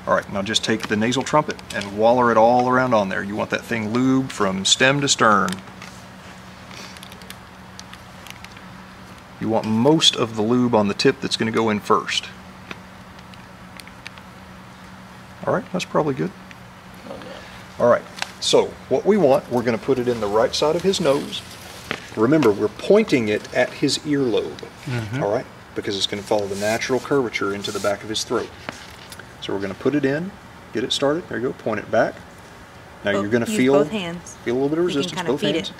All right, now just take the nasal trumpet and waller it all around on there. You want that thing lubed from stem to stern. You want most of the lube on the tip that's going to go in first. All right, that's probably good. All right, so what we want, we're going to put it in the right side of his nose. Remember, we're pointing it at his earlobe, all right, because it's going to follow the natural curvature into the back of his throat. So we're going to put it in, get it started. There you go, point it back. Now you're going to feel both hands. Feel a little bit of resistance, both feed hands.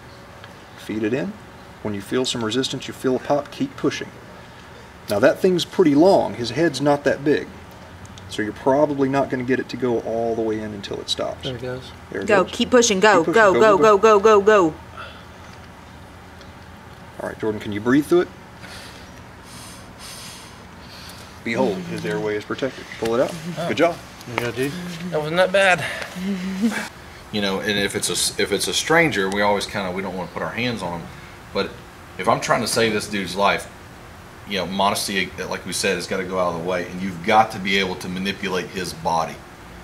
Feed it in. When you feel some resistance, you feel a pop, keep pushing. Now that thing's pretty long. His head's not that big. So you're probably not going to get it to go all the way in until it stops. There it goes. There it go, goes. keep pushing, go, Keep pushing. go. All right, Jordan, can you breathe through it? Behold, his airway is protected. Pull it out. Oh. Good job. There you go, dude. That wasn't that bad. You know, and if it's a stranger, we always we don't want to put our hands on them. But if I'm trying to save this dude's life, you know, modesty, like we said, has got to go out of the way, and you've got to be able to manipulate his body,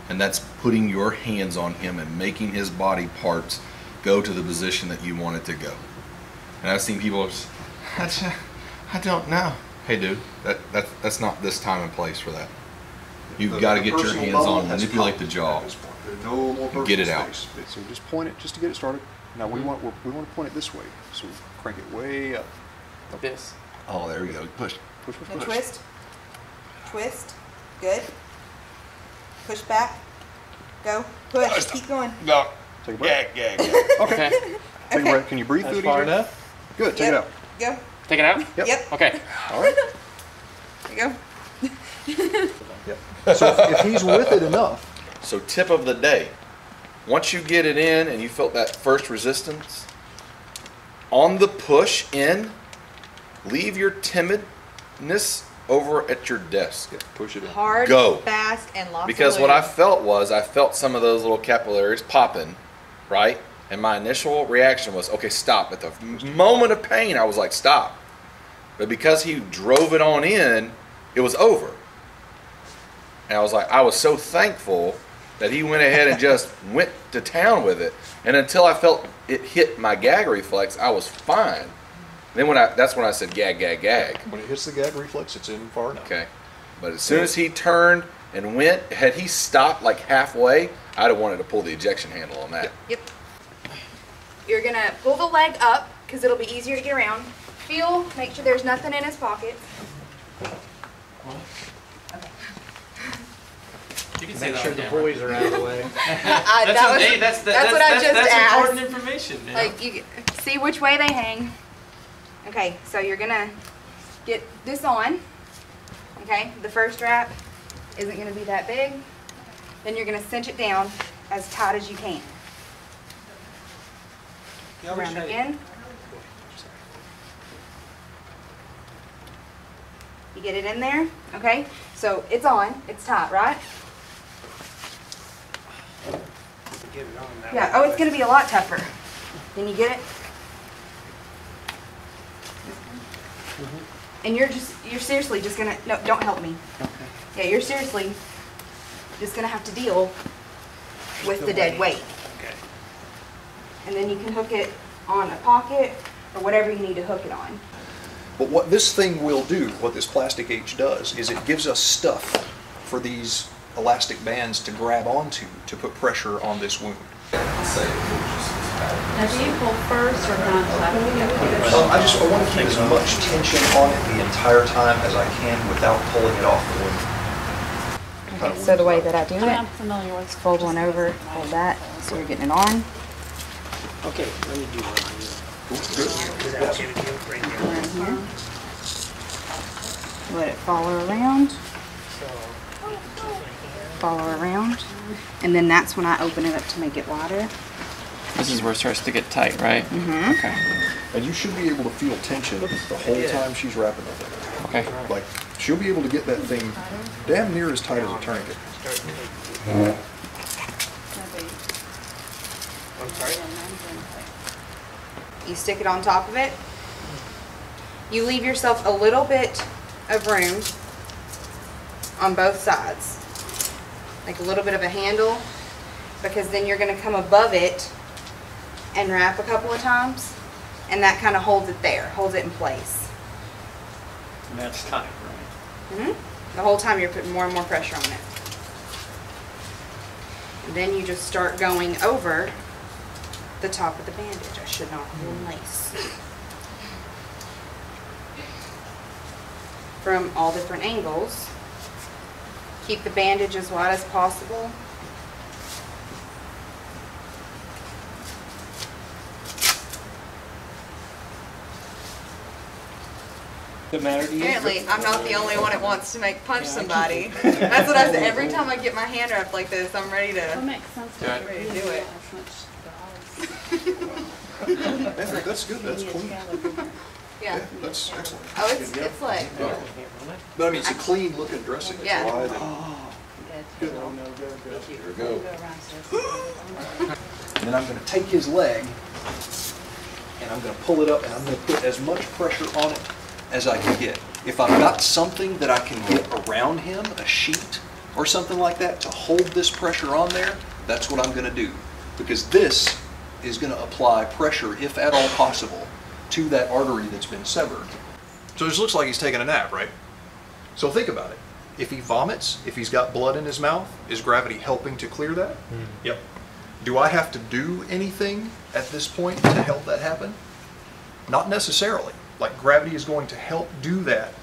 and that's putting your hands on him and making his body parts go to the position that you want it to go. And I've seen people just, I don't know. Hey, dude, that's not this time and place for that. You've got to get your hands on, manipulate the jaw, get it out. So just point it just to get it started. Now we want to point it this way. So crank it way up. Like this. Oh, there we go. Push. Push, push, Now push. twist. Twist. Good. Push back. Go. Push. Keep going. No. Take a breath. Gag. Okay. Take a breath. Can you breathe That's through it far easier? enough. Good. Take it out. Go. Take it out? Yep. Okay. All right. There you go. Yep. So if he's with it enough. So tip of the day, once you get it in and you felt that first resistance, on the push in, leave your timidness over at your desk. Yeah, push it in. Hard, Go. fast, and lots Because of what I lube. felt was, I felt some of those little capillaries popping, right? And my initial reaction was, okay, stop. At the moment of pain, I was like, stop. But because he drove it on in, it was over. And I was like, I was so thankful that he went ahead and just went to town with it. And until I felt it hit my gag reflex, I was fine. Then that's when I said gag. When it hits the gag reflex, it's in far enough. Okay. But as soon as he turned and went, had he stopped like halfway, I'd have wanted to pull the ejection handle on that. Yep. You're going to pull the leg up because it'll be easier to get around. Feel, make sure there's nothing in his pocket. You can say Make that sure on the camera. boys are out of the way. That's what I just that's asked. important information. Man. Like, you see which way they hang. Okay, so you're going to get this on. Okay, the first strap isn't going to be that big. Then you're going to cinch it down as tight as you can. Around again. You get it in there, okay? So it's on, it's tight, right? Get it on that Yeah, oh, it's gonna be a lot tougher. Can you get it? And you're seriously just gonna, no, don't help me. Okay. Yeah, you're seriously just gonna have to deal with the dead weight. Okay. And then you can hook it on a pocket or whatever you need to hook it on. But what this thing will do, what this plastic H does, is it gives us stuff for these elastic bands to grab onto to put pressure on this wound. Now, do you pull first or not? I want to keep as much tension on it the entire time as I can without pulling it off the wound. Okay, so the way that I do I'm it, familiar with. fold one over, hold that, so you're getting it on. Okay, let me do one on you. Because I'll give it to you right here. Right here. Let it follow around, So, follow around, and then that's when I open it up to make it wider. This is where it starts to get tight, right? Mm-hmm. Okay. And you should be able to feel tension the whole time she's wrapping it. Okay. Like, she'll be able to get that thing damn near as tight as a tourniquet. start to I'm sorry? You stick it on top of it. You leave yourself a little bit of room on both sides. like a little bit of a handle, because then you're going to come above it and wrap a couple of times, and that kind of holds it there, holds it in place. And that's tight, right? The whole time you're putting more and more pressure on it. And then you just start going over the top of the bandage. I should not pull lace. From all different angles. Keep the bandage as wide as possible. Does it matter to you? Apparently, I'm not the only one that wants to punch somebody. That's what I say. Every time I get my hand wrapped like this, I'm ready That to. makes sense. Yeah. Ready to do it. That's good, that's clean. Yeah. That's excellent. Oh, it's like. But I mean, it's a clean looking dressing. It's Yeah. wide and Good. there we go. Go around. And then I'm going to take his leg and I'm going to pull it up and I'm going to put as much pressure on it as I can get. If I've got something that I can get around him, a sheet or something like that, to hold this pressure on there, that's what I'm going to do. Because this is going to apply pressure, if at all possible, to that artery that's been severed. So it just looks like he's taking a nap, right? So think about it. If he vomits, if he's got blood in his mouth, is gravity helping to clear that? Yep. Do I have to do anything at this point to help that happen? Not necessarily. Like, gravity is going to help do that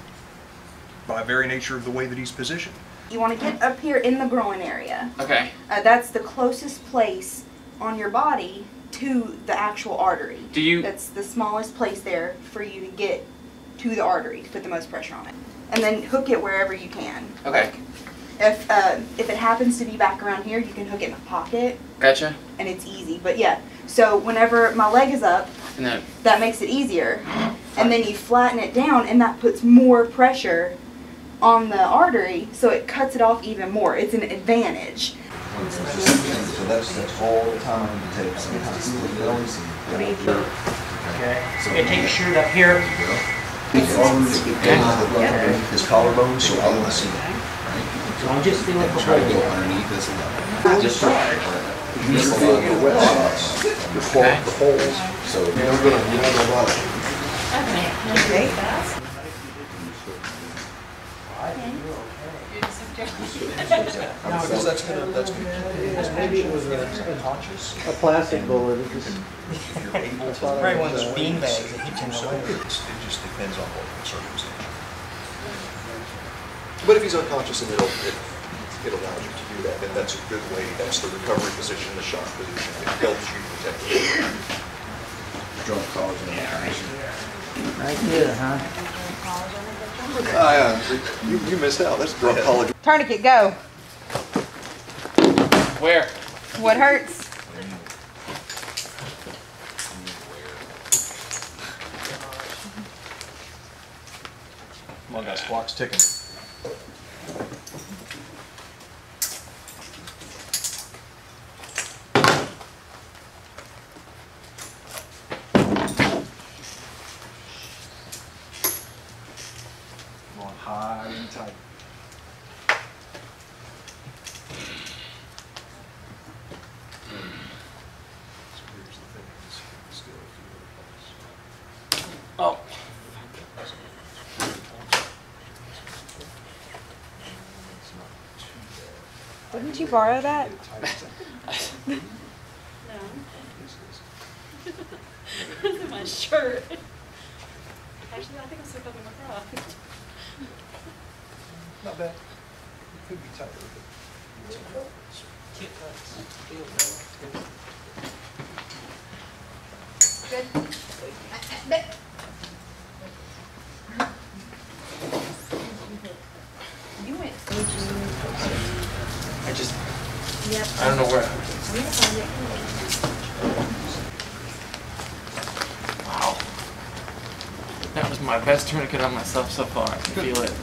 by very nature of the way that he's positioned. You want to get up here in the groin area. Okay. That's the closest place on your body to the actual artery. Do you? That's the smallest place there for you to get to the artery to put the most pressure on it. And then hook it wherever you can. Okay. If it happens to be back around here, you can hook it in a pocket. Gotcha. And it's easy. But yeah, so whenever my leg is up, No. that makes it easier. And then you flatten it down, and that puts more pressure on the artery, so it cuts it off even more. It's an advantage. So that's all the time it takes. Sometimes Okay. Okay, take your shirt up here. his collarbone, so I want to see that. So I'm just feeling the Try to go hole. underneath this level. Just try. You miss a lot of the wet spots, the clog, the holes. So you're not gonna bother. Okay. Because that's gonna maybe it was conscious. A plastic bullet. If you're able to. Probably one of those bean bags that hits you in the leg. It just depends on what the circumstance. But if he's unconscious and it allows you to do that, then that's a good way. That's the recovery position, the shock position. It helps you protect it. Drunk college. Right there, huh? You missed out. That's drunk college. Tourniquet, go. Where? What hurts? Come on, guys. Clock's ticking. Come on, high and tight. So here's the thing. It's still a few other places. Oh. Didn't you borrow that? No. It's in my shirt. Actually, I think I'm stuck up in my bra. Not bad. It could be tighter, but Good. You went. I just. I don't know where. Wow. That was my best tourniquet on myself so far. I can feel it.